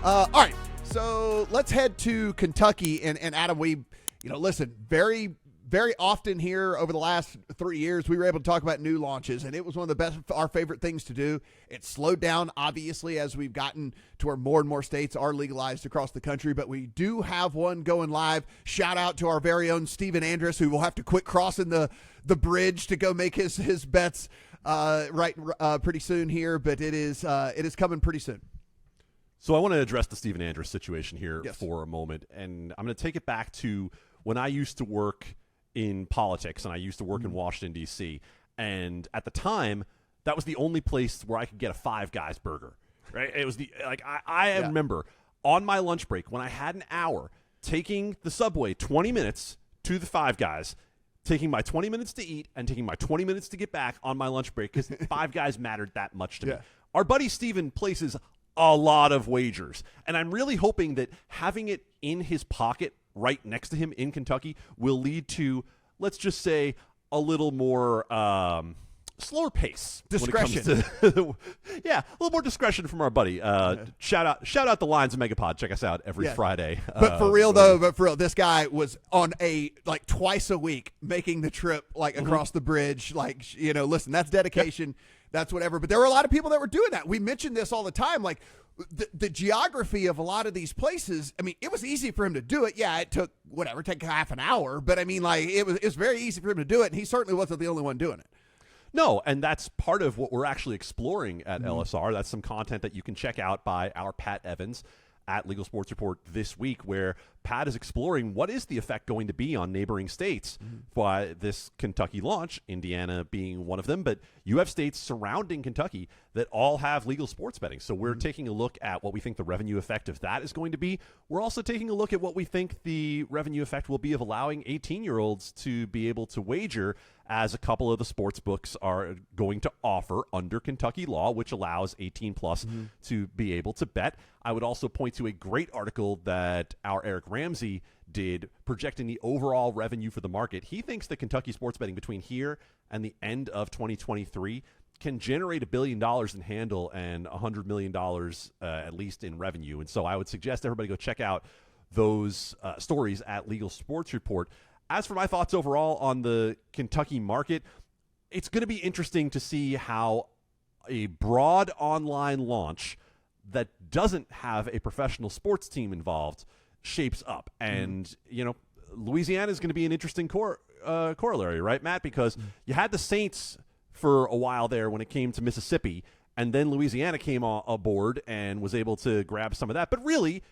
All right, so let's head to Kentucky. And Adam, listen, very, very often here over the last 3 years, we were able to talk about new launches, and it was one of the best, our favorite things to do. It slowed down, obviously, as we've gotten to where more and more states are legalized across the country, but we do have one going live. Shout out to our very own Stephen Andrus, who will have to quit crossing the bridge to go make his bets pretty soon here, but it is coming pretty soon. So I want to address the Stephen Andrus situation here Yes. for a moment, and I'm going to take it back to when I used to work in politics, and I used to work in Washington, D.C., and at the time, that was the only place where I could get a Five Guys burger, right? It was I remember on my lunch break when I had an hour taking the subway 20 minutes to the Five Guys, taking my 20 minutes to eat and taking my 20 minutes to get back on my lunch break because Five Guys mattered that much to me. Our buddy Steven places a lot of wagers, and I'm really hoping that having it in his pocket right next to him in Kentucky will lead to, let's just say, a little more slower pace. Discretion. When it comes to a little more discretion from our buddy. Shout out the Lions of Megapod. Check us out every Friday. But for real, this guy was on twice a week making the trip across the bridge. Listen, that's dedication. That's whatever. But there were a lot of people that were doing that. We mentioned this all the time. The geography of a lot of these places, I mean, it was easy for him to do it. Yeah, it took half an hour. But I mean, it was very easy for him to do it. And he certainly wasn't the only one doing it. No, and that's part of what we're actually exploring at LSR. That's some content that you can check out by our Pat Evans at Legal Sports Report this week, where Pat is exploring what is the effect going to be on neighboring states by this Kentucky launch, Indiana being one of them. But you have states surrounding Kentucky that all have legal sports betting. So we're taking a look at what we think the revenue effect of that is going to be. We're also taking a look at what we think the revenue effect will be of allowing 18-year-olds to be able to wager, as a couple of the sports books are going to offer under Kentucky law, which allows 18 plus to be able to bet. I would also point to a great article that our Eric Ramsey did projecting the overall revenue for the market. He thinks that Kentucky sports betting between here and the end of 2023 can generate $1 billion in handle and $100 million at least in revenue. And so I would suggest everybody go check out those stories at Legal Sports Report. As for my thoughts overall on the Kentucky market, it's going to be interesting to see how a broad online launch that doesn't have a professional sports team involved shapes up. And, Louisiana is going to be an interesting corollary, right, Matt? Because you had the Saints for a while there when it came to Mississippi, and then Louisiana came aboard and was able to grab some of that. But really,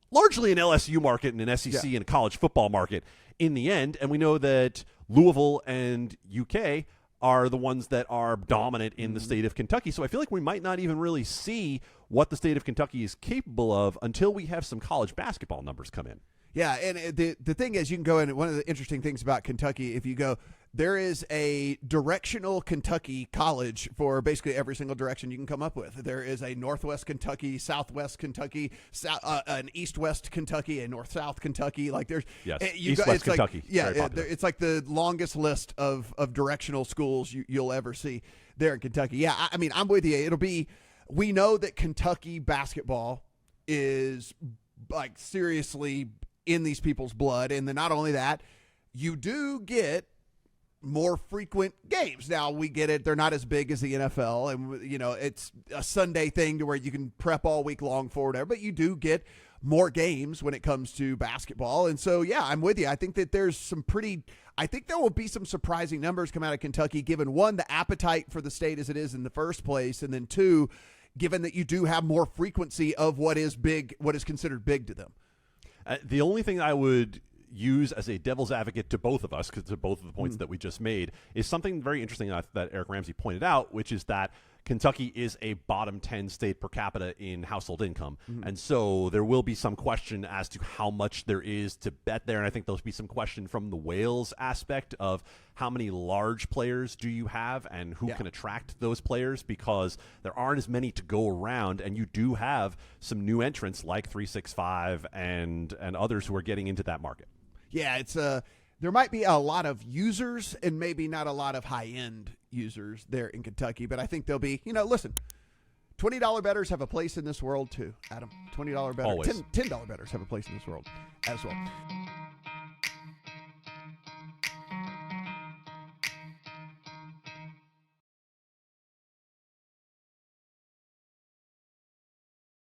largely an LSU market and an SEC and a college football market in the end. And we know that Louisville and UK are the ones that are dominant in the state of Kentucky. So I feel like we might not even really see what the state of Kentucky is capable of until we have some college basketball numbers come in. Yeah, and the thing is, you can go in. One of the interesting things about Kentucky, if you go, there is a directional Kentucky college for basically every single direction you can come up with. There is a Northwest Kentucky, Southwest Kentucky, an East-West Kentucky, a North-South Kentucky. East-West Kentucky. It's like the longest list of directional schools you'll ever see there in Kentucky. Yeah, I mean, I'm with you. We know that Kentucky basketball is seriously in these people's blood. And then not only that, you do get more frequent games. Now, we get it. They're not as big as the NFL. And, it's a Sunday thing to where you can prep all week long for whatever. But you do get more games when it comes to basketball. And so, yeah, I'm with you. I think that there will be some surprising numbers come out of Kentucky, given, one, the appetite for the state as it is in the first place. And then, two, given that you do have more frequency of what is considered big to them. The only thing I would use as a devil's advocate to both of us, because to both of the points that we just made, is something very interesting that Eric Ramsey pointed out, which is that Kentucky is a bottom 10 state per capita in household income. And so there will be some question as to how much there is to bet there. And I think there'll be some question from the Wales aspect of how many large players do you have and who can attract those players, because there aren't as many to go around. And you do have some new entrants like 365 and others who are getting into that market. Yeah, it's there might be a lot of users and maybe not a lot of high-end users there in Kentucky, but I think they'll be, listen, $20 bettors have a place in this world too, Adam. $20 bettors. Always. $10 bettors have a place in this world as well.